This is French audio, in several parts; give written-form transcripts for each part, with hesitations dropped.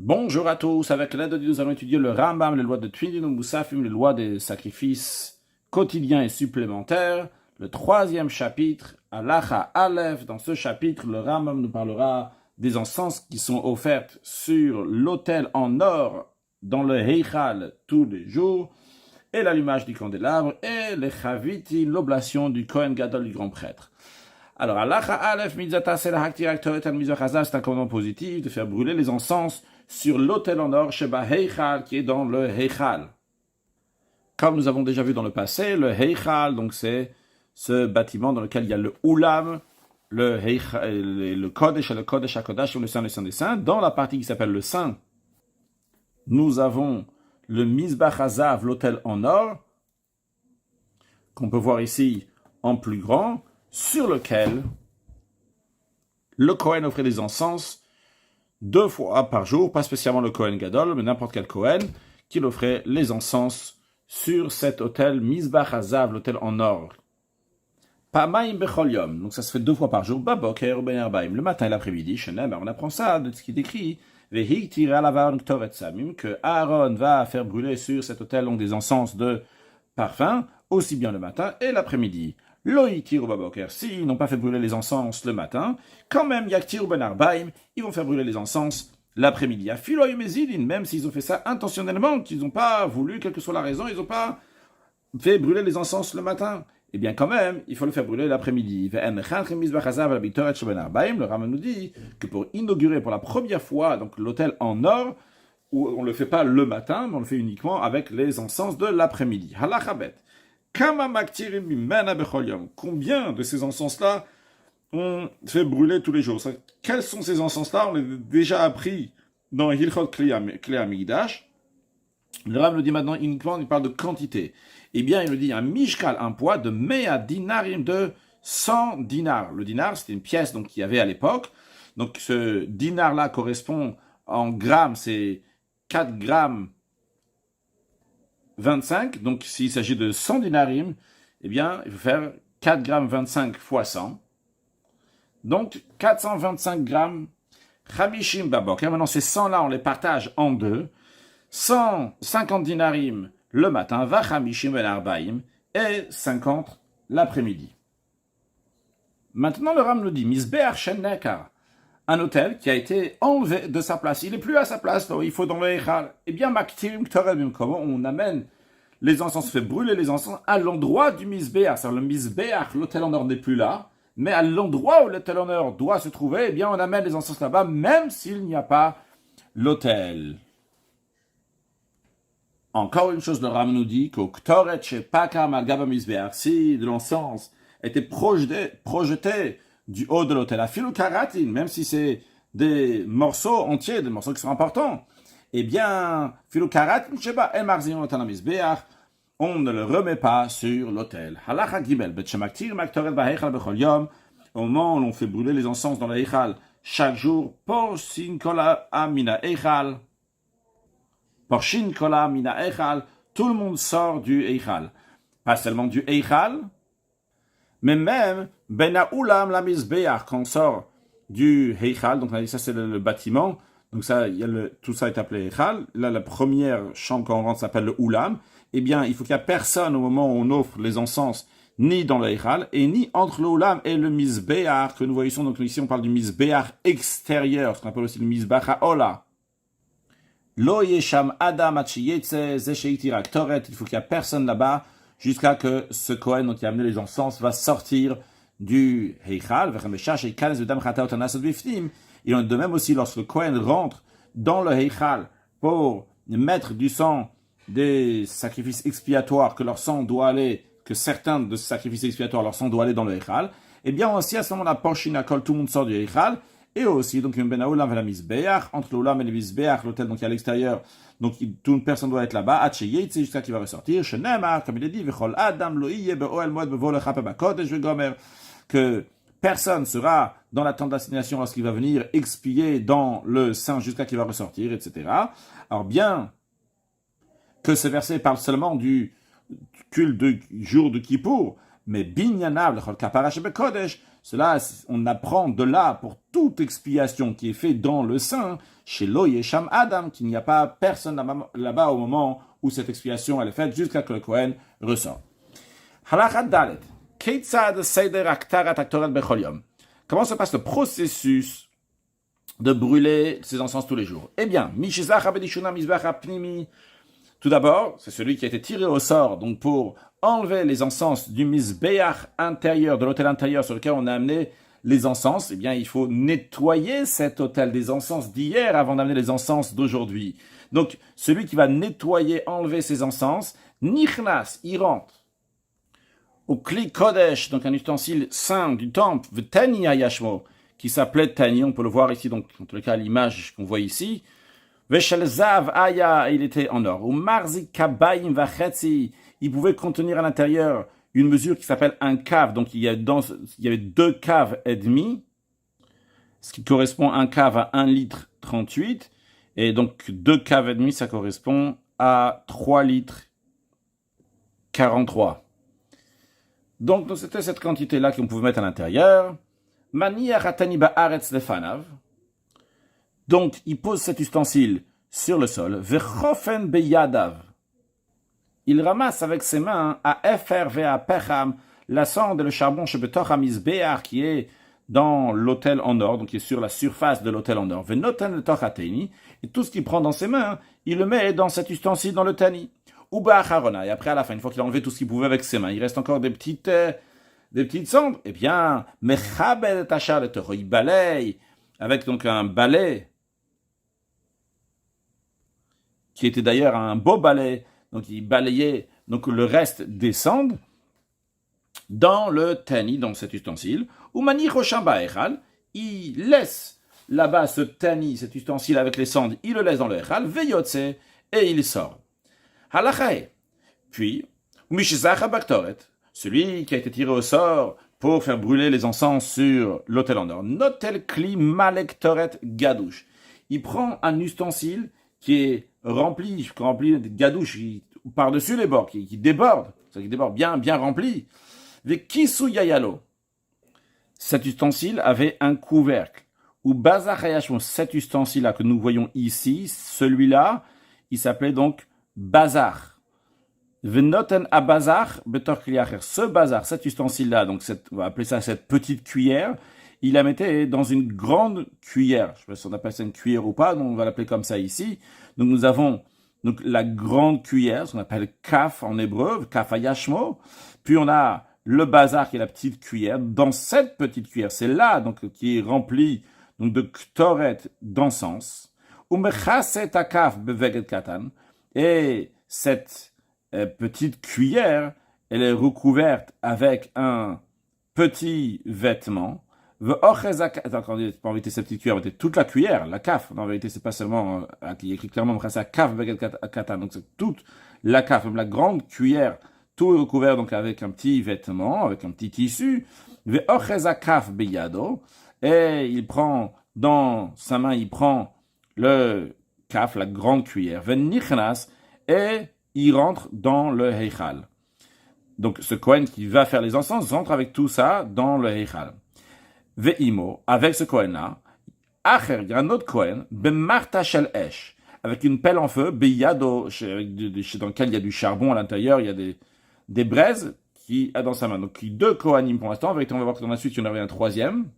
Bonjour à tous, avec l'aide de Dieu, nous allons étudier le Rambam, les lois de Tvindin Moussafim, les lois des sacrifices quotidiens et supplémentaires, le troisième chapitre, Halacha Aleph. Dans ce chapitre, le Rambam nous parlera des encens qui sont offertes sur l'autel en or dans le Heichal tous les jours, et l'allumage du candélabre, et les Chaviti, l'oblation du Kohen Gadol, du grand prêtre. Alors, Halacha Aleph, Mitzata Sela Haktirak Toret al Mizrach, c'est un commandement positif de faire brûler les encens sur l'autel en or Sheba Heichal, qui est dans le Heichal. Comme nous avons déjà vu dans le passé, le Heichal, donc c'est ce bâtiment dans lequel il y a le Ulam, le Kodesh et le Kodesh HaKodesh, le Saint des Saints des Saints. Dans la partie qui s'appelle le Saint, nous avons le Mizbach Hazav, l'autel en or, qu'on peut voir ici en plus grand, sur lequel le Kohen offrait des encens 2 fois par jour, pas spécialement le Kohen Gadol, mais n'importe quel Kohen, qu'il offrait les encens sur cet autel Mizbach Hazav, l'autel en or. Pamaim bechol yom, donc ça se fait 2 fois par jour, baboker ben arbaim, le matin et l'après-midi, shenem, on apprend ça de ce qui est écrit, vehiktir alavar ktoret samim, que Aaron va faire brûler sur cet autel donc des encens de parfum, aussi bien le matin et l'après-midi. Loïkir ou baboker, s'ils n'ont pas fait brûler les encens le matin, quand même yaktir ben arbaim, ils vont faire brûler les encens l'après-midi. Afiloy mezidin, même s'ils ont fait ça intentionnellement, qu'ils n'ont pas voulu, quelle que soit la raison, ils n'ont pas fait brûler les encens le matin. Eh bien, quand même, il faut le faire brûler l'après-midi. Le Rambam nous dit que pour inaugurer pour la première fois donc l'autel en or, où on ne le fait pas le matin, mais on le fait uniquement avec les encens de l'après-midi. Halachabet. Combien de ces encens-là on fait brûler tous les jours? Quels sont ces encens-là? On les a déjà appris dans Hilchot Kli HaMikdash. Le Rambam nous dit maintenant uniquement, il parle de quantité. Eh bien, il nous dit un mishkal, un poids de 100 dinarim, de 100 dinars. Le dinar, c'était une pièce donc qu'il y avait à l'époque. Donc, ce dinar-là correspond en grammes, c'est 4 grammes 25. Donc, s'il s'agit de 100 dinarim, eh bien, il faut faire 4 grammes 25 fois 100. Donc, 425 grammes. Chamishim babok. Maintenant, ces 100-là, on les partage en deux. 150 dinarim le matin, vachamishim ben arbaim, et 50 l'après-midi. Maintenant, le Ram nous dit, Mizbeach shen nekar, un autel qui a été enlevé de sa place. Il n'est plus à sa place, donc il faut dans le Eichal. Eh bien, maktirim ktorel bimkomo, on amène les encens, on fait brûler les encens à l'endroit du Mizbeach. C'est-à-dire le Mizbeach, l'autel en or n'est plus là, mais à l'endroit où l'autel en or doit se trouver, eh bien, on amène les encens là-bas, même s'il n'y a pas l'autel. Encore une chose, le Ram nous dit qu'au Ktoret Shepakam al Gaba Mizbeach, si de l'encens était projeté du haut de l'autel, à Filou Karatin, même si c'est des morceaux entiers, des morceaux qui sont importants, eh bien, Filou Karatin Sheba El Marzim Otan Mizbeach, on ne le remet pas sur l'autel. Halacha Gimel, Bet Shemaktir Maktoret Bahechal Bechol Yom, au moment où l'on fait brûler les encens dans le Eichal chaque jour, Posin Kola Amina Eichal, Porshin Kola Mina Eichal, tout le monde sort du Eichal. Pas seulement du Eichal, mais même Bena Ulam la Mizbeach, quand on sort du Eichal, donc on a dit ça c'est le bâtiment, donc ça, tout ça est appelé Eichal. Là, la première chambre quand on rentre s'appelle le Ulam. Eh bien, il faut qu'il n'y ait personne au moment où on offre les encens, ni dans le Eichal, et ni entre le Ulam et le Mizbeach, que nous voyons. Donc ici on parle du Mizbeach extérieur, ce qu'on appelle aussi le Mizbeach HaOla. Lo yesham adam achiyetze zesheitir toret. Il faut qu'il n'y ait personne là-bas jusqu'à que ce Kohen dont il a amené les encens va sortir du Heichal. Il en est de même aussi lorsque le Kohen rentre dans le Heichal pour mettre du sang des sacrifices expiatoires, que leur sang doit aller, que certains de ces sacrifices expiatoires, leur sang doit aller dans le Heichal. Eh bien aussi à ce moment-là, Porshinakol, tout le monde sort du Heichal. Et aussi, donc, une benaoulam et la misbeach, entre l'oulam et le misbeach, l'hôtel, donc, à l'extérieur, donc, toute personne doit être là-bas, atcheyetze, jusqu'à qu'il va ressortir, shenemar, comme il est dit, vechol adam, loïye, be'oel moed, bevol, chape, bakodesh, vegomer, que personne sera dans la tente d'assignation lorsqu'il va venir expier dans le sein jusqu'à qu'il va ressortir, etc. Alors, bien que ce verset parle seulement du culte du jour de Kippour, mais binyanav, lechol kapara, bekodesh, Cela, on apprend de là pour toute expiation qui est faite dans le sein, chez Lo Yesham Adam, qu'il n'y a pas personne là-bas au moment où cette expiation elle est faite, jusqu'à que le Kohen ressort. Halakha Dalet. Keitzad Seder Aktarat Aktorat Bechol Yom. Comment se passe le processus de brûler ces encens tous les jours? Eh bien, Mishizach Abedishuna Mizbach Apnimi. Tout d'abord, c'est celui qui a été tiré au sort, donc pour enlever les encens du Mizbeach intérieur, de l'autel intérieur sur lequel on a amené les encens. Eh bien, il faut nettoyer cet autel des encens d'hier avant d'amener les encens d'aujourd'hui. Donc, celui qui va nettoyer, enlever ces encens, Nichnas, il rentre au Kli Kodesh, donc un ustensile saint du temple, V'tani Hayashmo, qui s'appelait Tani, on peut le voir ici, donc en tout cas l'image qu'on voit ici. Veshel Zav Aya, il était en or. Ou Marzi Kabayim Vachetzi, il pouvait contenir à l'intérieur une mesure qui s'appelle un cave. Donc il y avait 2 caves et demi, ce qui correspond à un cave à 1 litre 38. Et donc 2 caves et demi, ça correspond à 3 litres 43. Donc c'était cette quantité-là qu'on pouvait mettre à l'intérieur. Mani Achatani Ba'aretz Lefanav. Donc, il pose cet ustensile sur le sol. Vechofen beyadav. Il ramasse avec ses mains à Efer ve'a Pecham, la cendre et le charbon shebetoch hamizbeach, qui est dans l'autel en or, donc qui est sur la surface de l'autel en or. Venoten le toch ateni, et tout ce qu'il prend dans ses mains, il le met dans cet ustensile, dans le tani. Uba acharona, et après à la fin, une fois qu'il a enlevé tout ce qu'il pouvait avec ses mains, il reste encore des petites cendres. Eh bien, mechabel tachar le toho, il balaye avec donc un balai, qui était d'ailleurs un beau balai, donc il balayait donc le reste des cendres dans le tani, dans cet ustensile. Umani roshamba echal, il laisse là-bas ce tani, cet ustensile avec les cendres, il le laisse dans le echal, veyotse, et il sort. Halachae. Puis, mishizacha baktoret, celui qui a été tiré au sort pour faire brûler les encens sur l'autel en or. Notel kli malektoret gadouche. Il prend un ustensile qui est rempli de gadouche par-dessus les bords, qui déborde, qui déborde bien rempli. Vekisu yayalo. Cet ustensile avait un couvercle. Ou bazar hayashmo, cet ustensile-là que nous voyons ici, celui-là, il s'appelait donc bazar. Venoten a bazar betor kliacher. Ce bazar, cet ustensile-là, donc on va appeler ça cette petite cuillère, il la mettait dans une grande cuillère. Je ne sais pas si on appelle ça une cuillère ou pas, donc on va l'appeler comme ça ici. Donc nous avons donc la grande cuillère, ce qu'on appelle kaf en hébreu, kaf ayashmo. Puis on a le bazar qui est la petite cuillère. Dans cette petite cuillère, c'est là donc qui est remplie donc de ktoret, d'encens. Umechaset akaf beveget katan. Et cette petite cuillère, elle est recouverte avec un petit vêtement. En vérité, cette petite cuillère, toute la cuillère, la kaf. En vérité, c'est pas seulement, il y a écrit clairement, kaf katan. Donc, c'est toute la kaf, même la grande cuillère, tout est recouvert donc avec un petit vêtement, avec un petit tissu. Et il prend, dans sa main, il prend le kaf, la grande cuillère. Et il rentre dans le heichal. Donc, ce Kohen qui va faire les encens rentre avec tout ça dans le heichal. Ve'imo, avec ce Kohen-là, Acher, il y a un autre Kohen, Bemarta shel esh, avec une pelle en feu, Beyado, dans lequel il y a du charbon à l'intérieur, il y a des braises qui a dans sa main. Donc 2 Kohanim pour l'instant, en vérité on va voir que dans la suite il y en avait un troisième.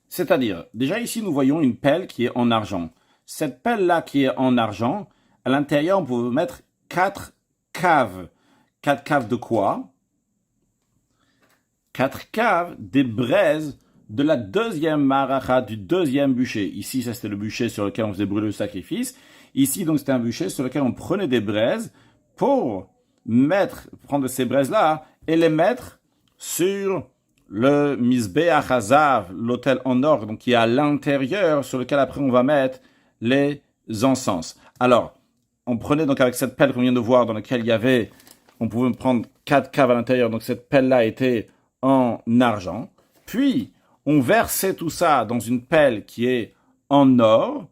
C'est-à-dire, déjà ici nous voyons une pelle qui est en argent. Cette pelle-là qui est en argent, à l'intérieur on peut mettre 4 caves. 4 caves de quoi? 4 caves des braises de la deuxième maracha, du deuxième bûcher. Ici, ça c'était le bûcher sur lequel on faisait brûler le sacrifice. Ici, donc, c'était un bûcher sur lequel on prenait des braises pour prendre ces braises-là et les mettre sur le Mizbeach Hazav, l'autel en or, donc qui est à l'intérieur, sur lequel après on va mettre les encens. Alors, on prenait donc avec cette pelle qu'on vient de voir, dans laquelle on pouvait prendre 4 caves à l'intérieur, donc cette pelle-là était en argent. Puis, on versait tout ça dans une pelle qui est en or.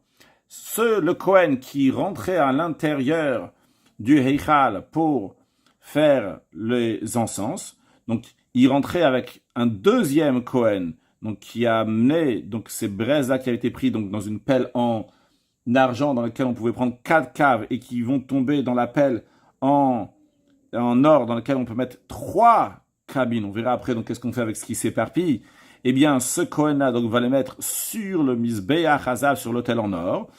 Le Kohen qui rentrait à l'intérieur du Heichal pour faire les encens, donc il rentrait avec un deuxième Kohen, donc qui a amené donc ces braises-là qui avaient été prises donc dans une pelle en argent dans laquelle on pouvait prendre 4 caves et qui vont tomber dans la pelle en or dans laquelle on peut mettre 3 cabines. On verra après donc qu'est-ce qu'on fait avec ce qui s'éparpille. Eh bien, ce Kohen-là donc va les mettre sur le Mizbeach Hazav, sur l'autel en or.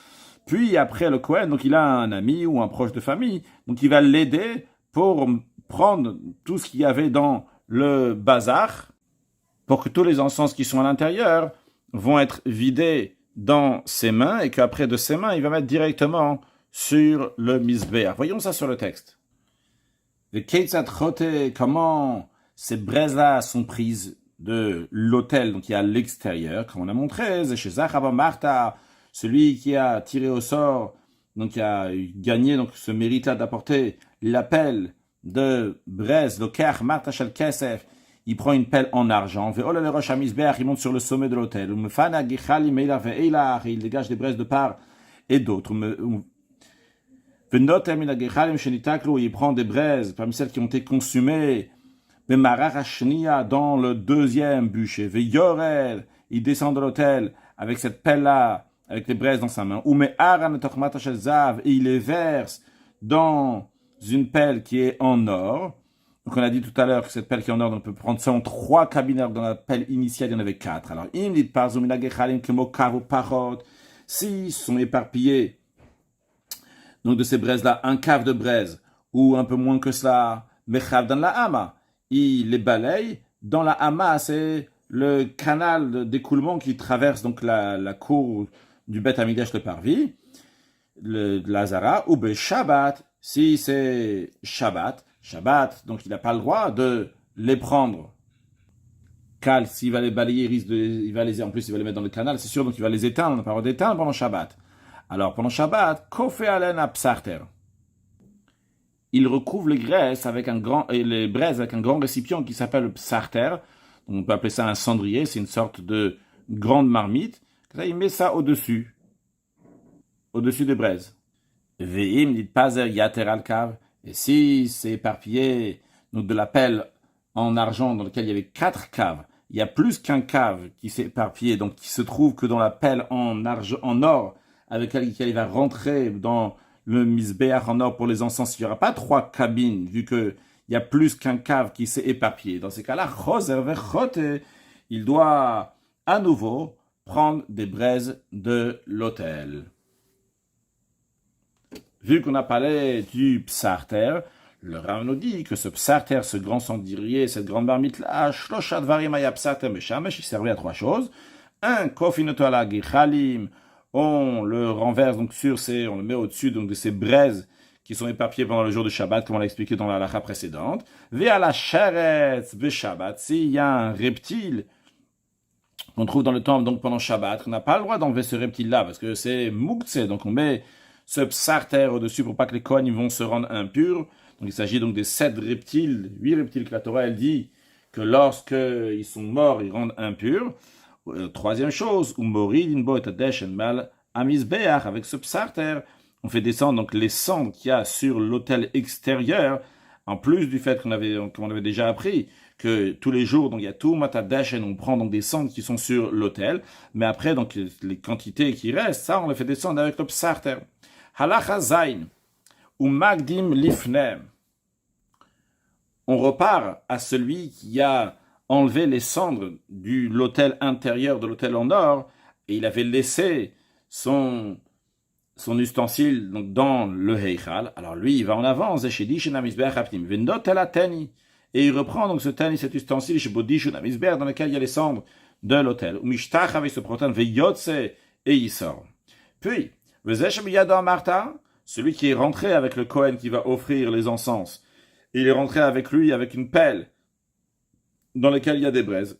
Puis après le Kohen, donc il a un ami ou un proche de famille, donc il va l'aider pour prendre tout ce qu'il y avait dans le bazar, pour que tous les encens qui sont à l'intérieur vont être vidés dans ses mains et qu'après de ses mains, il va mettre directement sur le Mizbeach. Voyons ça sur le texte. Comment ces braises-là sont prises de l'autel, donc il y a à l'extérieur, comme on a montré, chez Zachava Martha, celui qui a tiré au sort, donc qui a gagné donc ce mérite-là d'apporter l'appel de braise, le Ker Martha Shel Kesef, il prend une pelle en argent, il monte sur le sommet de l'autel, il dégage des braises de part et d'autre. Il prend des braises parmi celles qui ont été consumées dans le deuxième bûcher. Il descend de l'autel avec cette pelle-là, avec les braises dans sa main. Et il les verse dans une pelle qui est en or. Donc on a dit tout à l'heure que cette pelle qui est en or, on peut prendre ça en 3 cabinets. Dans la pelle initiale, il y en avait 4. Alors, s'ils sont éparpillés, donc de ces braises-là, un cave de braise, ou un peu moins que cela, mechav dans la hama, il les balaye. Dans la hama, c'est le canal d'écoulement qui traverse donc la cour du Beth Amikdash le Parvis, le Lazara, ou be Shabbat, si c'est Shabbat, donc il n'a pas le droit de les prendre. Cal, s'il va les balayer, il va les mettre dans le canal, c'est sûr, donc il va les éteindre, on n'a pas le droit d'éteindre pendant Shabbat. Alors, pendant Shabbat, Kofé Alen à Psarter. Il recouvre les braises avec un grand récipient qui s'appelle le Psarter. On peut appeler ça un cendrier, c'est une sorte de grande marmite. Il met ça au-dessus des braises. Ve'im dit pazer yater al kav. Et si c'est éparpillé donc de la pelle en argent dans lequel il y avait 4 caves, il y a plus qu'un cave qui s'est éparpillé, donc qui se trouve que dans la pelle en or, avec laquelle il va rentrer dans le Mizbeach en or pour les encens, il n'y aura pas 3 cabines, vu qu'il y a plus qu'un cave qui s'est éparpillé. Dans ces cas-là, il doit à nouveau prendre des braises de l'autel. Vu qu'on a parlé du psarter, le Rav nous dit que ce psarter, ce grand cendrier, cette grande marmite-là, il servait à 3 choses. Un, kofinoto ala gichalim, on le renverse donc on le met au-dessus donc de ces braises qui sont éparpillées pendant le jour de Shabbat, comme on l'a expliqué dans la halakha précédente. Vea la sheretz be Shabbat, s'il y a un reptile qu'on trouve dans le temple donc pendant Shabbat, on n'a pas le droit d'enlever ce reptile-là parce que c'est mouktsé, donc on met ce psarter au-dessus pour pas que les Kohanim vont se rendre impurs. Donc il s'agit donc des 8 reptiles que la Torah elle dit que lorsqu'ils sont morts, ils rendent impurs. Troisième chose, avec ce psarter, on fait descendre donc les cendres qu'il y a sur l'autel extérieur, en plus du fait qu'on avait déjà appris que tous les jours, donc il y a tout matadash et on prend donc des cendres qui sont sur l'autel, mais après donc les quantités qui restent, ça on les fait descendre avec le psarter. Halacha zayin ou magdim lifnem. On repart à celui qui a enlevé les cendres de l'autel intérieur de l'autel en or et il avait laissé son ustensile donc, dans le heichal. Alors lui, il va en avant, et il reprend donc cet ustensile dans lequel il y a les cendres de l'autel. Il se protège, et il sort. Puis, celui qui est rentré avec le Kohen qui va offrir les encens, il est rentré avec lui avec une pelle dans laquelle il y a des braises.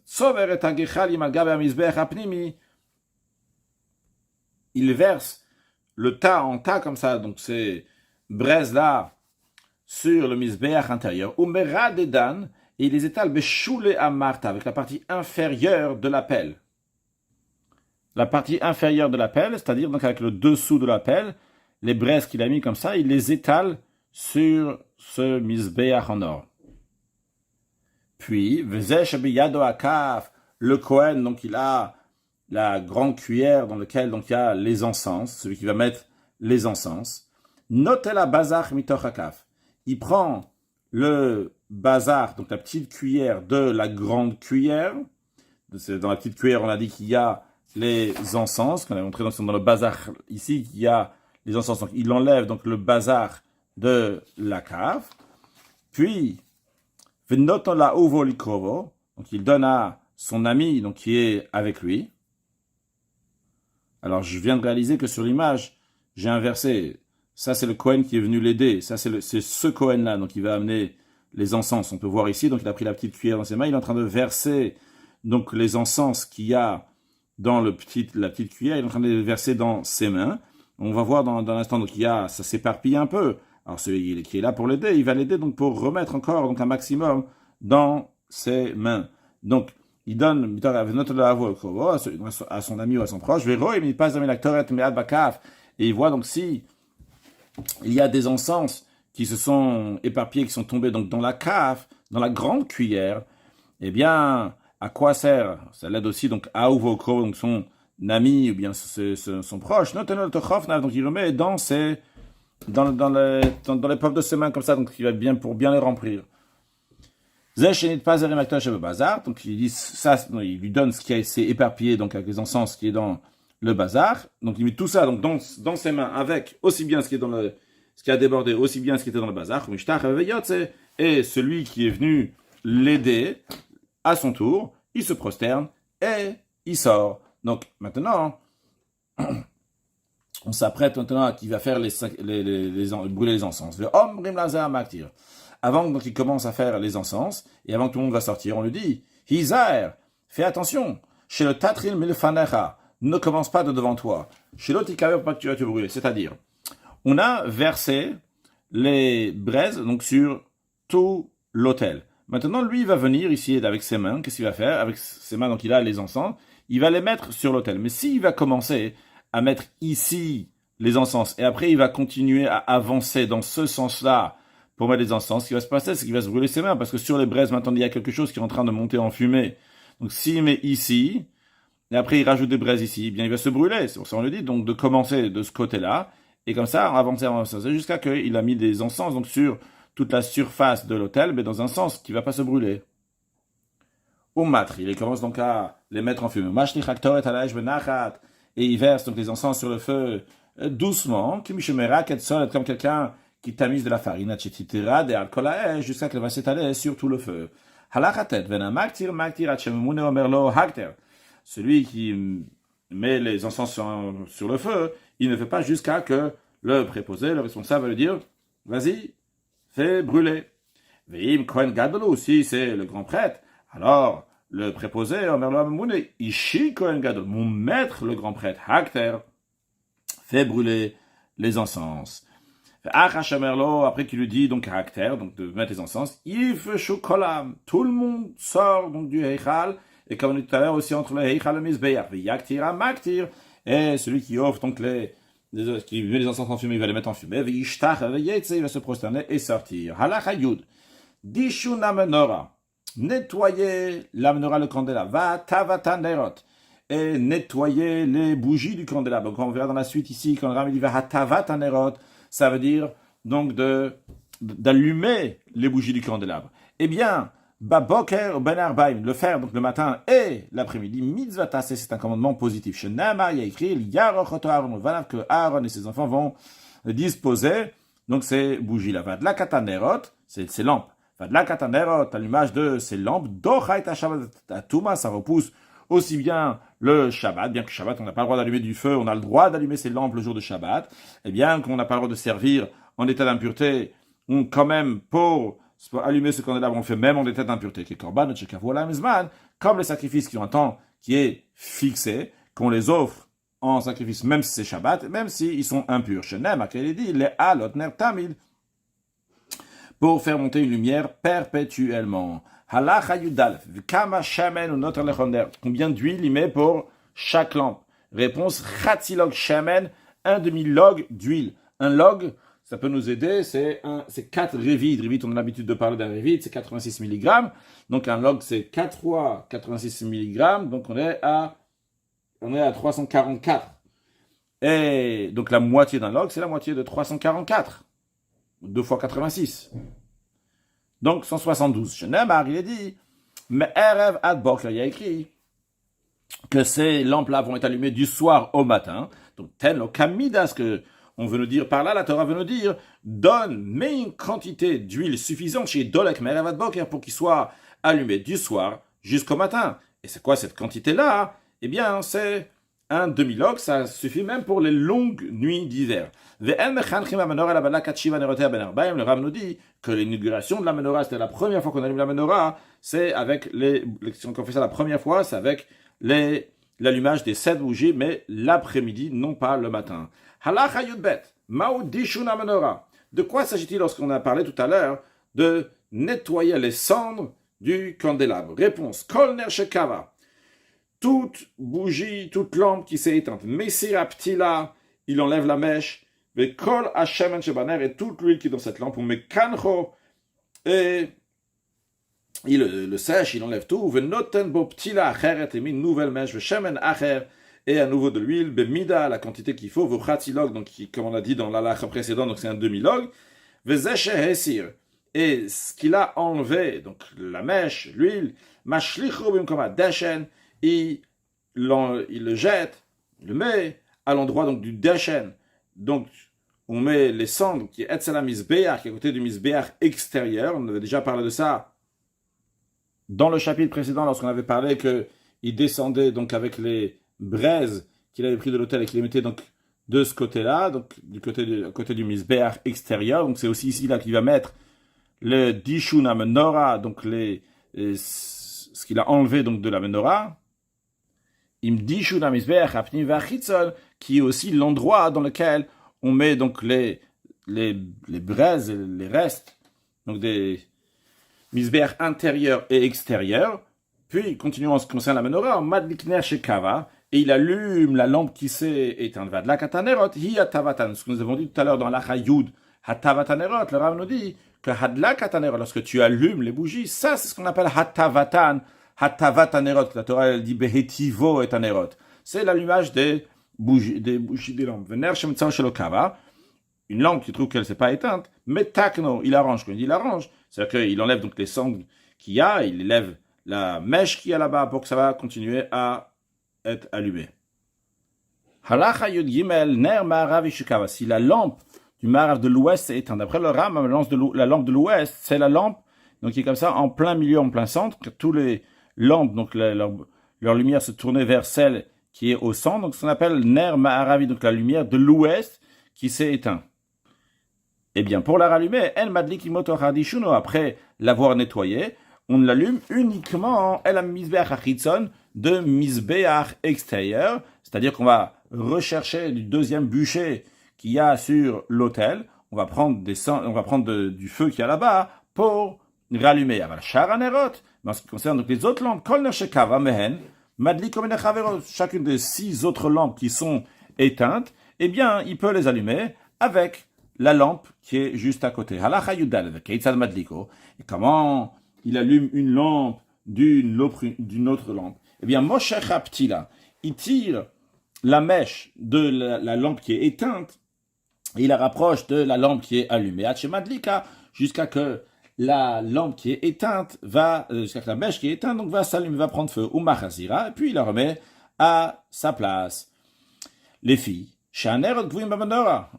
Il verse le tas en tas comme ça, donc ces braises-là, sur le Mizbeach intérieur. Et il les étale beshoule à Martha, avec la partie inférieure de la pelle. La partie inférieure de la pelle, c'est-à-dire donc avec le dessous de la pelle, les braises qu'il a mis comme ça, il les étale sur ce Mizbeach en or. Puis, Vezesh biyado akaf, le Kohen, donc il a la grande cuillère dans laquelle donc il y a les encens, celui qui va mettre les encens. Notela bazar mitoch akaf. Il prend le bazar, donc la petite cuillère de la grande cuillère. Dans la petite cuillère, on a dit qu'il y a les encens, qu'on a montré dans le bazar ici, qu'il y a les encens. Donc il enlève donc le bazar de la cave. Puis, donc il donne à son ami donc qui est avec lui. Alors je viens de réaliser que sur l'image, j'ai inversé. Ça c'est le Kohen qui est venu l'aider. Ça c'est ce Kohen-là, donc il va amener les encens. On peut voir ici, donc il a pris la petite cuillère dans ses mains, il est en train de verser donc les encens qu'il y a dans la petite cuillère, il est en train de les verser dans ses mains. On va voir dans l'instant, donc ça s'éparpille un peu. Alors celui qui est là pour l'aider, il va l'aider donc pour remettre encore donc un maximum dans ses mains. Donc il donne à son ami ou à son proche, et il voit donc si il y a des encens qui se sont éparpillés, qui sont tombés donc dans la cave, dans la grande cuillère, eh bien, à quoi sert? Ça l'aide aussi donc à Uvokro, donc son ami ou bien son proche. Donc il le met dans les pommes de ses mains comme ça, donc il va bien pour bien les remplir. Donc il dit ça, il lui donne ce qui s'est éparpillé donc avec les encens qui est dans le bazar. Donc il met tout ça donc dans ses mains avec aussi bien ce qui a débordé, aussi bien ce qui était dans le bazar. Et celui qui est venu l'aider, à son tour, il se prosterne et il sort. Donc maintenant, on s'apprête maintenant à qui va faire brûler les encens. Avant donc il commence à faire les encens, et avant que tout le monde va sortir, on lui dit, Hizaer, fais attention, chez le Tatril Milfanecha, ne commence pas de devant toi. Chez l'autre, pas que tu vas te brûler. C'est-à-dire, on a versé les braises donc sur tout l'autel. Maintenant, lui, il va venir ici avec ses mains. Qu'est-ce qu'il va faire? Avec ses mains, donc il a les encens. Il va les mettre sur l'autel. Mais s'il va commencer à mettre ici les encens, et après il va continuer à avancer dans ce sens-là pour mettre les encens, ce qui va se passer, c'est qu'il va se brûler ses mains, parce que sur les braises, maintenant, il y a quelque chose qui est en train de monter en fumée. Donc s'il met ici, et après il rajoute des braises ici, eh bien il va se brûler. C'est pour ça qu'on le dit, donc de commencer de ce côté-là, et comme ça, avancer jusqu'à qu'il a mis des encens donc sur toute la surface de l'autel, mais dans un sens qui ne va pas se brûler. Au matre, il commence donc à les mettre en fumée. Et il verse donc les encens sur le feu doucement, comme quelqu'un qui tamise de la farine, jusqu'à qu'elle va s'étaler sur tout le feu. Celui qui met les encens sur le feu, il ne fait pas jusqu'à que le préposé, le responsable, va lui dire, vas-y, fais brûler. Veim Kohen Gadol, si c'est le grand prêtre, alors le préposé, Ishi Kohen Gadol, mon maître, le grand prêtre, Hakter, fait brûler les encens. Après qu'il lui dit donc Hakter, donc de mettre les encens, Yves Shukolam, tout le monde sort donc du Heichal, et comme on dit tout à l'heure aussi entre le Heichal et le Mizbeach, Yaktir Maktir, et celui qui offre donc qui met les encens en fumée, il va les mettre en fumée, il va se prosterner et sortir. Halakha Yud, Dishuna Menorah, nettoyer la menorah, le candélabre, va tavata nerot, et nettoyer les bougies du candélabre. Donc on verra dans la suite ici, quand le Rami dit va tavata nerot, ça veut dire donc d'allumer les bougies du candélabre. Eh bien, baboker ben arbaim, le faire donc le matin et l'après-midi, mitzvata, c'est un commandement positif. Chez Nama, il y a écrit, il y a Aaron, que Aaron et ses enfants vont disposer donc ces bougies-là. Va de la katanerot, c'est ces lampes. Va de la katanerot, à l'image de ces lampes, dochaita shabbat atuma, ça repousse aussi bien le Shabbat, bien que Shabbat, on n'a pas le droit d'allumer du feu, on a le droit d'allumer ses lampes le jour de Shabbat, et bien qu'on n'a pas le droit de servir en état d'impureté, quand même, pour allumer ce candélabre, on fait même en état d'impureté, comme les sacrifices qui ont un temps qui est fixé, qu'on les offre en sacrifice, même si c'est Shabbat, même s'ils sont impurs. Pour faire monter une lumière perpétuellement. Combien d'huile il met pour chaque lampe? Réponse, Chatzilog Shamen, un demi-log d'huile. Un log, ça peut nous aider, c'est 4 révites. Révite, on a l'habitude de parler d'un révite, c'est 86 mg. Donc un log, c'est 4 fois 86 mg, donc on est à 344. Et donc la moitié d'un log, c'est la moitié de 344. 2 fois 86. Donc 172. Shenemar, il est dit, mais Erev ad Boker, il y a écrit que ces lampes-là vont être allumées du soir au matin. Donc tel le kamidas que on veut nous dire par là, la Torah veut nous dire, mets une quantité d'huile suffisante chez Dolek Merev ad Boker pour qu'il soit allumé du soir jusqu'au matin. Et c'est quoi cette quantité-là? Eh bien, c'est un demi-log, ça suffit même pour les longues nuits d'hiver. Le Rav nous dit que l'inauguration de la menorah, c'était la première fois qu'on allume la menorah, c'est avec si on fait ça la première fois, c'est avec l'allumage des 7 bougies, mais l'après-midi, non pas le matin. Halacha yudbet, ma'u dishun menorah. De quoi s'agit-il lorsqu'on a parlé tout à l'heure de nettoyer les cendres du candélabre? Réponse, kol ner shekava. Toute bougie, toute lampe qui s'est éteinte. Messira ptila, il enlève la mèche. Mais kol hashemen shebaner, et toute l'huile qui est dans cette lampe. Mais kancho, et il le sèche, il enlève tout. Venoten bo ptila acheret, et met une nouvelle mèche. Shemen acher, et à nouveau de l'huile. Bemida, la quantité qu'il faut. Vchatilog, donc comme on a dit dans l'alakha précédent, donc c'est un demi-log. Vezeshe hesir, et ce qu'il a enlevé, donc la mèche, l'huile. Mashlichu bimkoma deshen, il le jette, il le met à l'endroit donc du deshen. Donc, on met les cendres qui est Etzela Mizbeach, qui est à côté du Mizbeach extérieur. On avait déjà parlé de ça dans le chapitre précédent, lorsqu'on avait parlé qu'il descendait donc avec les braises qu'il avait pris de l'autel et qu'il les mettait donc de ce côté-là, donc à côté du Mizbeach extérieur. Donc, c'est aussi ici là qu'il va mettre le Dishun Menorah, donc ce qu'il a enlevé donc de la Menorah. Qui est aussi l'endroit dans lequel on met donc les braises, les restes, donc des misbéach intérieurs et extérieurs. Puis, continuons en ce qui concerne la menorah, madlikner shekava, et il allume la lampe qui s'est éteinte. Vadla katanerot, hi hatavatan. Ce que nous avons dit tout à l'heure dans l'achayud, hatavatanerot, le Rav nous dit que hadla katanerot, lorsque tu allumes les bougies, ça c'est ce qu'on appelle hatavatan. Hatavatanerot, la Torah elle dit behetivo et anerot. C'est l'allumage des bougies des lampes. Vener shemtzar shelokava, une lampe qui trouve qu'elle ne s'est pas éteinte, mais takno, il arrange. Quand il dit il arrange, c'est-à-dire qu'il enlève donc les cendres qu'il y a, il élève la mèche qu'il y a là-bas pour que ça va continuer à être allumé. Halacha yud gimel ner ma'arav ishukava. Si la lampe du ma'arav de l'ouest est éteinte, d'après le Ram, la lampe de l'ouest, c'est la lampe donc qui est comme ça en plein milieu, en plein centre, que tous les lampes, donc leur lumière se tournait vers celle qui est au centre, donc ce qu'on appelle ner ma'aravi, donc la lumière de l'ouest qui s'est éteinte. Eh bien, pour la rallumer, el madlik imotor hadishuno, après l'avoir nettoyé, on l'allume uniquement el mizbeach achitzon de mizbeach extérieur, c'est-à-dire qu'on va rechercher du deuxième bûcher qu'il y a sur l'autel, on va prendre du feu qu'il y a là-bas pour rallumer. Aval sharanerot, mais en ce qui concerne donc les autres lampes, kol neshekava mehen, madlik omenechaverot, chacune des 6 autres lampes qui sont éteintes, eh bien, il peut les allumer avec la lampe qui est juste à côté. Halacha yudal, keitzad madliko. Et comment il allume une lampe d'une autre lampe? Eh bien, Moshe Chaptila, il tire la mèche de la lampe qui est éteinte et il la rapproche de la lampe qui est allumée. Madlika, jusqu'à que la lampe qui est éteinte jusqu'à que la mèche qui est éteinte donc va s'allumer, va prendre feu. Umachazira, et puis il la remet à sa place. Les filles,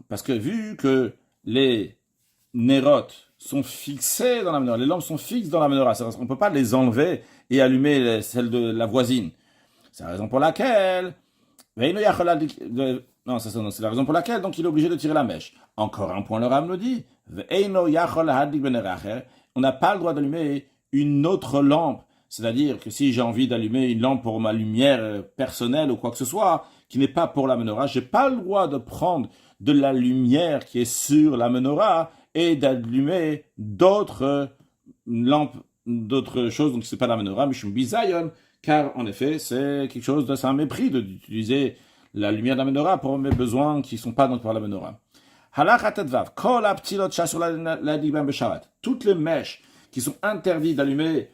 parce que vu que les nérotes sont fixés dans la menorah, les lampes sont fixes dans la menorah, on ne peut pas les enlever et allumer celles de la voisine. C'est la raison pour laquelle c'est la raison pour laquelle donc il est obligé de tirer la mèche. Encore un point, le Rav nous dit, on n'a pas le droit d'allumer une autre lampe. C'est-à-dire que si j'ai envie d'allumer une lampe pour ma lumière personnelle ou quoi que ce soit, qui n'est pas pour la menorah, j'ai pas le droit de prendre de la lumière qui est sur la menorah et d'allumer d'autres lampes, d'autres choses, donc c'est pas la menorah, mishum bizayon, car en effet, c'est quelque chose c'est un mépris d'utiliser la lumière de la menorah pour mes besoins qui sont pas donc par la menorah. Halakha Tedvav, Kol Aptilot Shasur Ladibam Beshabbat. Toutes les mèches qui sont interdites d'allumer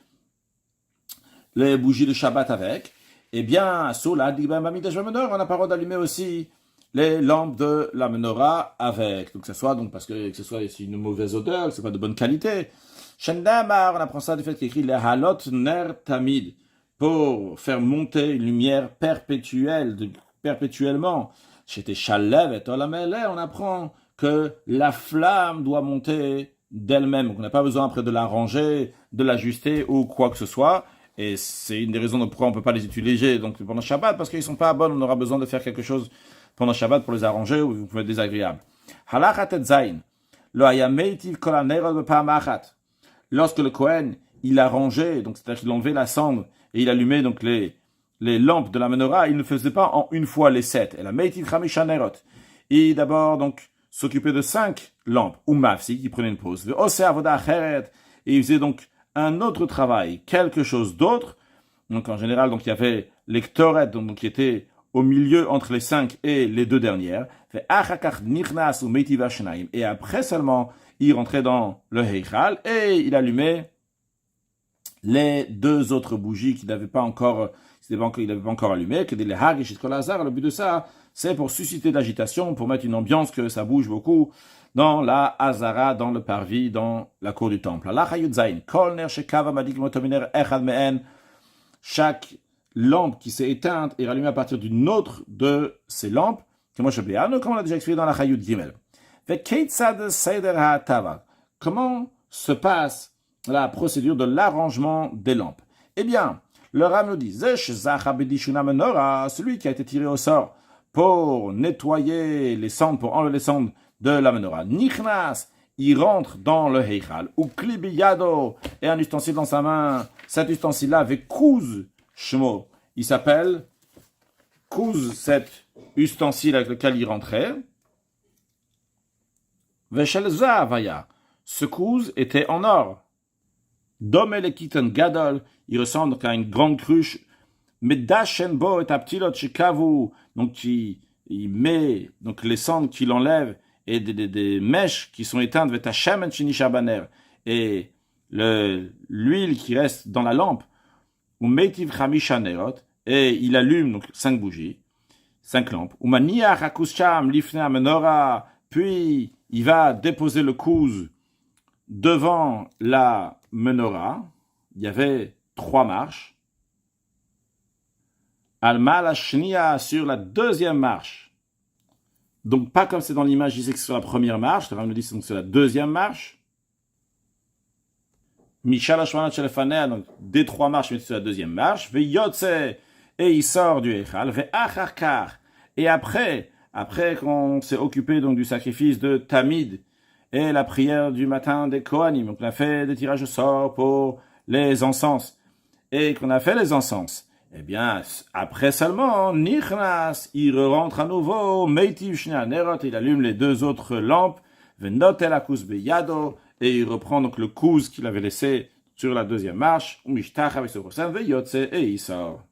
les bougies de Shabbat avec, eh bien, sur Ladibam Bamidash Menorah, on n'a pas le droit d'allumer aussi les lampes de la menorah avec. Donc, que ce soit, donc, parce que ce soit une mauvaise odeur, que ce soit pas de bonne qualité. Shendamar, on apprend ça du fait qu'il écrit les halot ner tamid, pour faire monter une lumière perpétuellement. Chez Shalev et Olamele, on apprend que la flamme doit monter d'elle-même. Donc, on n'a pas besoin après de la ranger, de l'ajuster ou quoi que ce soit. Et c'est une des raisons pourquoi on ne peut pas les utiliser donc, pendant Shabbat, parce qu'ils ne sont pas bonnes, on aura besoin de faire quelque chose pendant Shabbat pour les arranger ou vous pouvez être désagréable. Halachat et Zain. Lo hayameitiv kol hanerot bepa'am achat. Lorsque le Kohen, il a rangé, donc c'est-à-dire qu'il enlevait la cendre et il allumait donc les lampes de la menorah, il ne faisait pas en une fois les 7. Et la meitiv chamisha nerot. Il d'abord donc s'occupait de 5 lampes, ou mafsi, qui prenait une pause. Ve'oseh avoda acheret. Et il faisait donc un autre travail, quelque chose d'autre. Donc en général, donc il y avait les ktoret, donc qui étaient au milieu entre les 5 et les 2 dernières. Et après seulement, il rentrait dans le Heichal et il allumait les 2 autres bougies qu'il n'avait pas encore allumées. Le but de ça, c'est pour susciter de l'agitation, pour mettre une ambiance que ça bouge beaucoup dans la Hazara, dans le parvis, dans la cour du temple. Chaque lampe qui s'est éteinte et rallumée à partir d'une autre de ces lampes, comme on l'a déjà expliqué dans la Chayut Gimel. Comment se passe la procédure de l'arrangement des lampes? Eh bien, le Ram nous dit, celui qui a été tiré au sort pour nettoyer les cendres, pour enlever les cendres de la menorah. Nichnas, il rentre dans le Heichal, ou klibiyado, et un ustensile dans sa main. Cet ustensile-là avec kouz shmo. Il s'appelle kouz, cet ustensile avec lequel il rentrait. Veshelza avaya. Ce kouz était en or. Domelekitan gadol, il ressemble à une grande cruche. Medashenbo et aptilot shikavu. Donc il met donc les cendres qu'il enlève et des mèches qui sont éteintes, et l'huile qui reste dans la lampe, et il allume donc 5 bougies, 5 lampes, puis il va déposer le kouz devant la menorah. Il y avait 3 marches. Alma la shnia sur la 2e marche. Donc, pas comme c'est dans l'image, je disais que c'est sur la première marche. Le Ram nous dit que c'est sur la 2e marche. Mishal Hashmanat Shelefanea, donc des 3 marches, mais c'est sur la 2e marche. Ve'yotze, et il sort du Echal. Ve'acharkar, et après qu'on s'est occupé donc du sacrifice de Tamid et la prière du matin des Kohanim, donc on a fait des tirages au sort pour les encens, et qu'on a fait les encens. Eh bien, après seulement, Nichnas, il rentre à nouveau, Meitiv Shnia Nerot, il allume les 2 autres lampes, Venotel Akus Beyado, et il reprend donc le kouz qu'il avait laissé sur la 2e marche, Umishtach avec ce prochain, Veyotse, et il sort.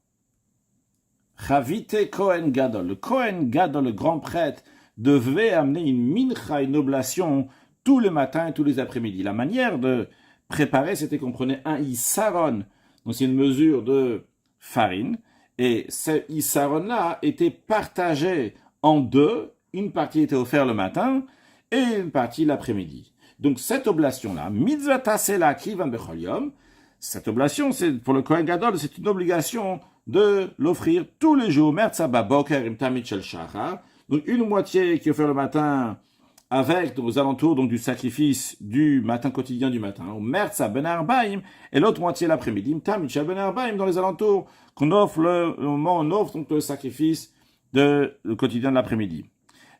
Chavite Kohen Gadol, le Kohen Gadol, le grand prêtre, devait amener une mincha, une oblation, tous les matins et tous les après-midi. La manière de préparer, c'était qu'on prenait un isaron, donc c'est une mesure de farine, et ce isaron-là était partagé en 2, une partie était offerte le matin, et une partie l'après-midi. Donc cette oblation-là, mitzvah tasela kivan bechol yom, cette oblation, c'est pour le Kohen Gadol, c'est une obligation de l'offrir tous les jours, mertzaba boker im tamid shel shachar, donc une moitié qui est offerte le matin, avec donc, aux alentours donc, du sacrifice du matin quotidien du matin, au Merza Ben Arbaim, et l'autre moitié l'après-midi, Tamid Ben Arbaim, dans les alentours, qu'on offre le moment où on offre donc, le sacrifice le quotidien de l'après-midi.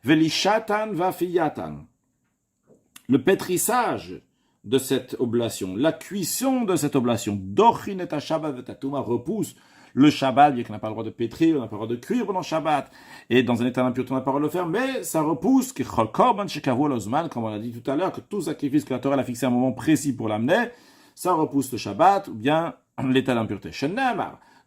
Velishatan vafiyatan, le pétrissage de cette oblation, la cuisson de cette oblation, Dochin et Shabbat vetatuma, repousse le Shabbat, bien qu'on n'a pas le droit de pétrir, on n'a pas le droit de cuire pendant Shabbat, et dans un état d'impureté, on n'a pas le droit de le faire, mais ça repousse, comme on l'a dit tout à l'heure, que tout sacrifice que la Torah a fixé un moment précis pour l'amener, ça repousse le Shabbat, ou bien l'état d'impureté.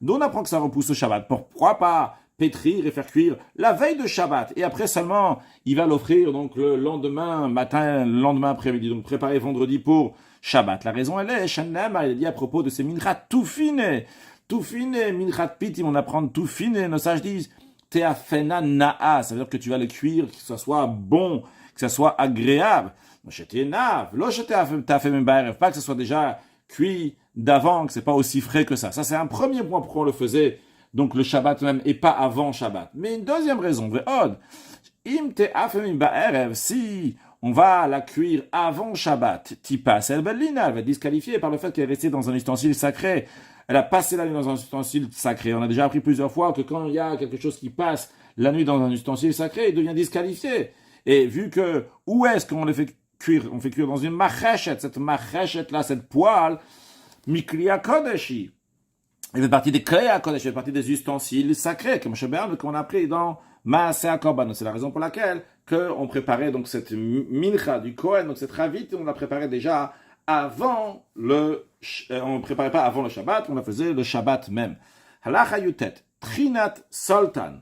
Nous on apprend que ça repousse le Shabbat. Pourquoi pas pétrir et faire cuire la veille de Shabbat. Et après seulement, il va l'offrir donc le lendemain matin, le lendemain après-midi. Donc préparer vendredi pour Shabbat. La raison, elle est, Shannem, il a dit à propos de ces minchat tout fine, minchat pitim, on apprend tout fine, nos sages disent, teafena na'a, ça veut dire que tu vas le cuire, que ça soit bon, que ça soit agréable. Pas que ce soit déjà cuit d'avant, que c'est pas aussi frais que ça. Ça, c'est un premier point pourquoi on le faisait, donc le Shabbat même, et pas avant Shabbat. Mais une deuxième raison, si on va la cuire avant Shabbat, tipa, elle va être disqualifiée par le fait qu'elle est restée dans un ustensile sacré. Elle a passé la nuit dans un ustensile sacré. On a déjà appris plusieurs fois que quand il y a quelque chose qui passe la nuit dans un ustensile sacré, il devient disqualifié. Et vu que, où est-ce qu'on le fait cuire? On fait cuire dans une machechet. Cette machechet-là, cette poêle, mikliya kodeshi. Elle fait partie des Kliya Kodesh, elle fait partie des ustensiles sacrés, comme on a appris dans Maaseh Korban. C'est la raison pour laquelle on préparait donc cette mincha du Kohen, donc cette ravit, on la préparait déjà avant on ne préparait pas avant le Shabbat, on la faisait le Shabbat même. Halacha Yutet, Trinat Sultan.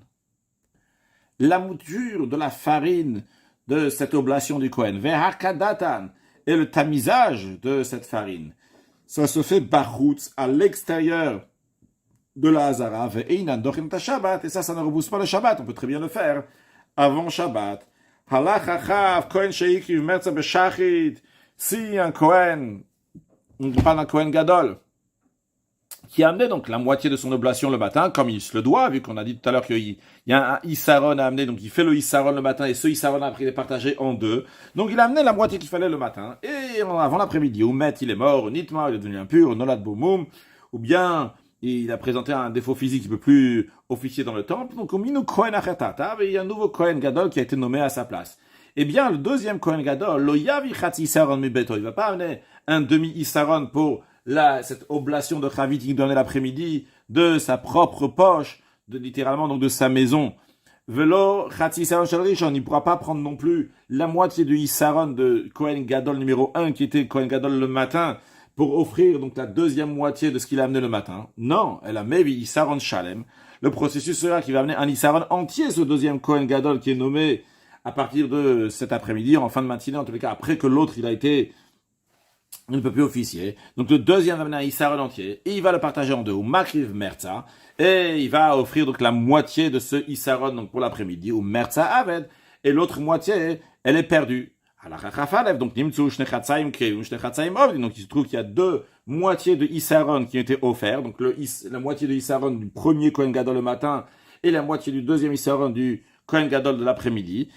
La mouture de la farine de cette oblation du Kohen, Vehakadatan, et le tamisage de cette farine. Ça se fait bachutz, à l'extérieur de la Hazara, et ça ne repousse pas le Shabbat, on peut très bien le faire avant Shabbat. Si un Kohen, on parle d'un Kohen Gadol, qui a amené donc la moitié de son oblation le matin, comme il se le doit, vu qu'on a dit tout à l'heure qu'il y a un Issaron à amener, donc il fait le Issaron le matin, et ce Issaron après il est partagé en deux. Donc il a amené la moitié qu'il fallait le matin, et avant l'après-midi, ou Met, il est mort, Nitma, il est devenu impur, Nolad Bomoum, ou bien il a présenté un défaut physique, il ne peut plus officier dans le temple, donc il y a un nouveau Kohen Gadol qui a été nommé à sa place. Eh bien, le deuxième Kohen Gadol, lo yavi chatzi Issaron mi beto, il va pas amener un demi-Issaron pour cette oblation de Chavit qu'il donnait l'après-midi de sa propre poche, littéralement donc de sa maison. Velo chatzi Issaron shel Rishon, il ne pourra pas prendre non plus la moitié du Issaron de Kohen Gadol numéro 1 qui était Kohen Gadol le matin, pour offrir donc la deuxième moitié de ce qu'il a amené le matin. Non, elle a mevi Issaron Shalem. Le processus sera qu'il va amener un Issaron entier, ce deuxième Kohen Gadol qui est nommé à partir de cet après-midi, en fin de matinée, en tous les cas, après que l'autre, il ne peut plus officier. Donc le deuxième va amener un Issaron entier, et il va le partager en deux, ou Makriv Merza, et il va offrir donc la moitié de ce Issaron donc pour l'après-midi, ou Merza Aved, et l'autre moitié, elle est perdue. Donc, donc il se trouve qu'il y a deux moitiés de Issaron qui ont été offerts. Donc la moitié de Issaron du premier Kohen Gadol le matin et la moitié du deuxième Issaron du Kohen Gadol de l'après-midi.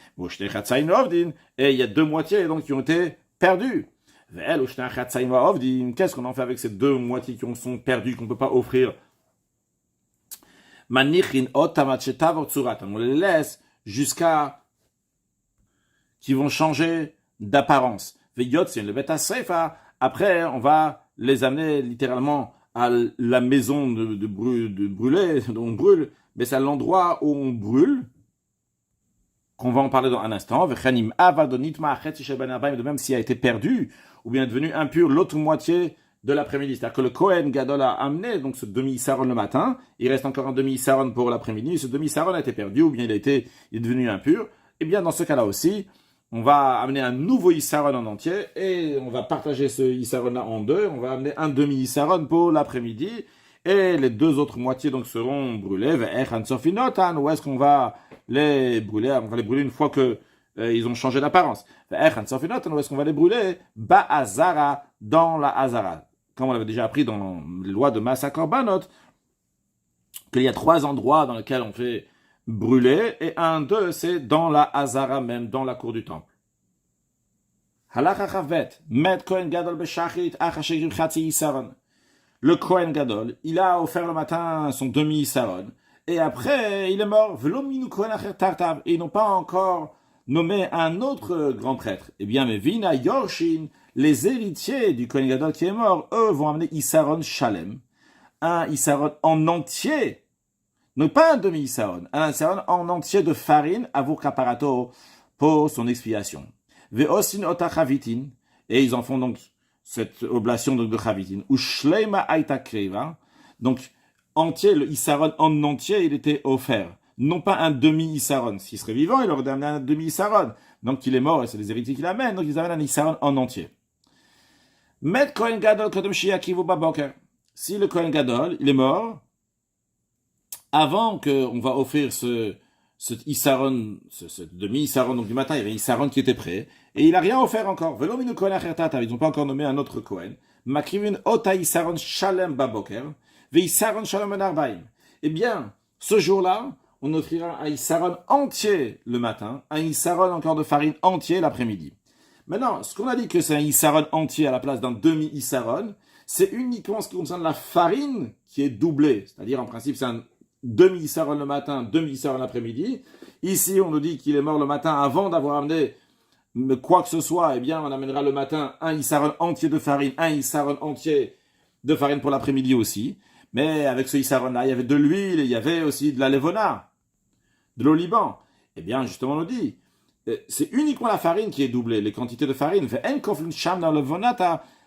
Et il y a deux moitiés donc qui ont été perdues. Qu'est-ce qu'on en fait avec ces deux moitiés qui sont perdues, qu'on ne peut pas offrir? On les laisse jusqu'à qui vont changer d'apparence. Après, on va les amener littéralement à la maison de brûler, on brûle, mais c'est à l'endroit où on brûle, qu'on va en parler dans un instant. De même s'il a été perdu, ou bien devenu impur l'autre moitié de l'après-midi. C'est-à-dire que le Kohen Gadol a amené donc ce demi-Issaron le matin, il reste encore un demi-Issaron pour l'après-midi, ce demi-Issaron a été perdu, ou bien il est devenu impur. Et bien dans ce cas-là aussi, on va amener un nouveau Issaron en entier et on va partager ce Issaron-là en deux. On va amener un demi-Issaron pour l'après-midi et les deux autres moitiés donc seront brûlées. Où est-ce qu'on va les brûler? On va les brûler une fois que ils ont changé d'apparence. Où est-ce qu'on va les brûler? Ba'azara, dans la Hazara. Comme on l'avait déjà appris dans les lois de Maaseh Korbanot, qu'il y a 3 endroits dans lesquels on fait brûler, et un d'eux, c'est dans la Hazara même, dans la cour du temple. Halacha Chavbet, Met Kohen Gadol Beshachrit, Achashegrim Chatzi Issaron. Le Kohen Gadol, il a offert le matin son demi-Issaron, et après, il est mort. Velo minu Kohen Acher Tartav, et ils n'ont pas encore nommé un autre grand prêtre. Eh bien, mais Vina Yorshin, les héritiers du Kohen Gadol qui est mort, eux vont amener Issaron Shalem, un Issaron en entier. Donc pas un demi-Issaron, un Issaron en entier de farine, avur kaparato, pour son expiation. Ve'osin ota chavitin, et ils en font donc cette oblation de chavitin. Ou shleima aita kreva, donc entier, le Issaron en entier, il était offert. non pas un demi-Issaron. S'il serait vivant, il aurait amené un demi-Issaron. Donc il est mort et c'est les héritiers qui l'amènent, donc ils amènent un Issaron en entier. Met Kohen Gadol Kodem Shiakivu Baboker. Si le Kohen Gadol, il est mort, avant qu'on va offrir ce Issaron, ce demi-Issaron, donc du matin, il y avait Issaron qui était prêt, et il n'a rien offert encore. Velominu Kohen Achertata, ils n'ont pas encore nommé un autre Kohen. Makrivin Ota Issaron Shalem Baboker, Ve Issaron Shalem Menarbaim. Eh bien, ce jour-là, on offrira un Issaron entier le matin, un Issaron encore de farine entier l'après-midi. Maintenant, ce qu'on a dit que c'est un Issaron entier à la place d'un demi-Issaron, c'est uniquement ce qui concerne la farine qui est doublée. C'est-à-dire, en principe, c'est un demi-Issaron le matin, demi-Issaron l'après-midi. Ici, on nous dit qu'il est mort le matin avant d'avoir amené quoi que ce soit. Eh bien, on amènera le matin un Issaron entier de farine, un Issaron entier de farine pour l'après-midi aussi. Mais avec ce Issaron-là, il y avait de l'huile, il y avait aussi de la levona, de l'oliban. Eh bien, justement, on nous dit, c'est uniquement la farine qui est doublée, les quantités de farine.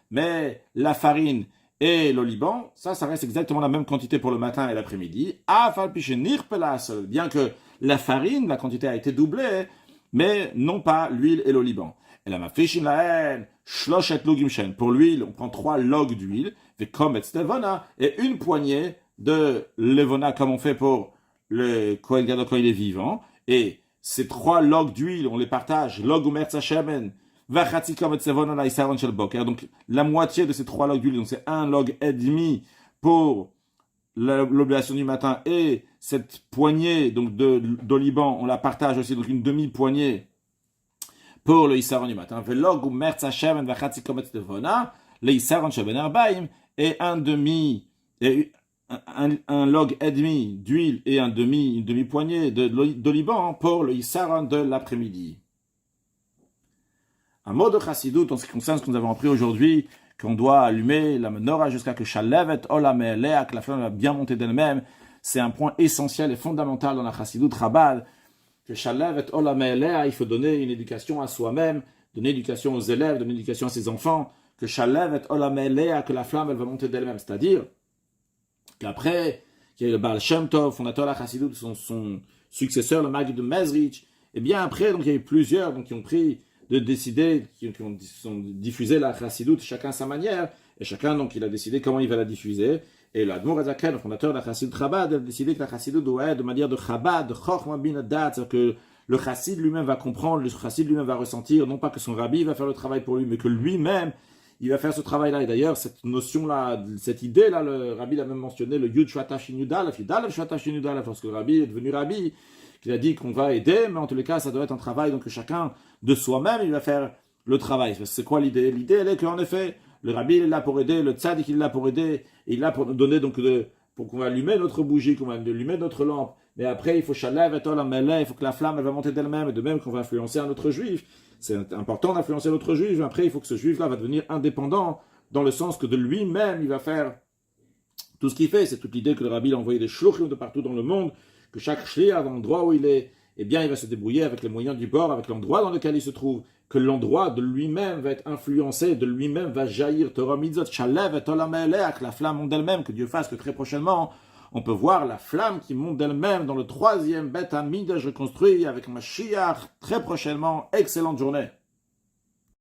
Mais la farine et l'oliban, ça reste exactement la même quantité pour le matin et l'après-midi. Bien que la farine, la quantité a été doublée, mais non pas l'huile et l'oliban. Pour l'huile, on prend 3 logs d'huile, et une poignée de levona, comme on fait pour le Kohen Gadol quand il est vivant. Et ces 3 logs d'huile, on les partage, log ou merza shemen, donc la moitié de ces 3 logs d'huile, donc c'est 1 log et demi pour l'oblation du matin, et cette poignée donc d'oliban, on la partage aussi, donc une demi-poignée pour le Issaron du matin. Log ou merza shemen, le Issaron sheben arbaim, et un log et demi d'huile et une demi-poignée d'oliban pour le Issaron de l'après-midi. Un mot de chassidut en ce qui concerne ce que nous avons appris aujourd'hui, qu'on doit allumer la menorah jusqu'à que Shalevet Olam Elea, que la flamme va bien monter d'elle-même. C'est un point essentiel et fondamental dans la chassidut Chabad, que Shalevet Olam Elea, il faut donner une éducation à soi-même, donner une éducation aux élèves, donner une éducation à ses enfants, que Shalevet Olam Elea, que la flamme elle va monter d'elle-même. C'est-à-dire qu'après, qu'il y a le Baal Shem Tov, fondateur de la chassidut, son successeur, le Maggid de Mezrich, et bien après, donc il y a eu plusieurs qui ont pris de décider, qui ont diffusé la chassidut, chacun à sa manière, et chacun, donc, il a décidé comment il va la diffuser. Et l'Admour Azaken, le fondateur de la chassidut Chabad, a décidé que la chassidut doit être de manière de Chabad, de Chochma bin Adat, c'est-à-dire que le chassid lui-même va comprendre, le chassid lui-même va ressentir, non pas que son rabbi va faire le travail pour lui, mais que lui-même, il va faire ce travail-là. Et d'ailleurs, cette notion-là, cette idée-là, le rabbi l'a même mentionné, le Yud Shvatashin Yudalef, Yudalef Shvatashin Yudalef, lorsque le rabbi est devenu rabbi, qu'il a dit qu'on va aider, mais en tous les cas, ça doit être un travail, donc chacun de soi-même, il va faire le travail. C'est quoi l'idée? L'idée, elle est qu'en effet, le rabbi, il est là pour aider, le tzaddik, il est là pour aider, et il est là pour nous donner, donc, pour qu'on va allumer notre bougie, qu'on va allumer notre lampe. Mais après, il faut shalev et olam eleh, il faut que la flamme, elle va monter d'elle-même, et de même qu'on va influencer un autre juif. C'est important d'influencer l'autre juif, mais après, il faut que ce juif-là va devenir indépendant, dans le sens que de lui-même, il va faire tout ce qu'il fait. C'est toute l'idée que le rabbi a envoyé des shluchim de partout dans le monde, que chaque shliach, à l'endroit où il est, eh bien, il va se débrouiller avec les moyens du bord, avec l'endroit dans lequel il se trouve, que l'endroit de lui-même va être influencé, de lui-même va jaillir, Torah mitzvot, shalev et olam eleh, que la flamme monte d'elle-même, que Dieu fasse que très prochainement, on peut voir la flamme qui monte d'elle-même dans le 3e Beth Hamidrash reconstruit avec Mashiach très prochainement. Excellente journée.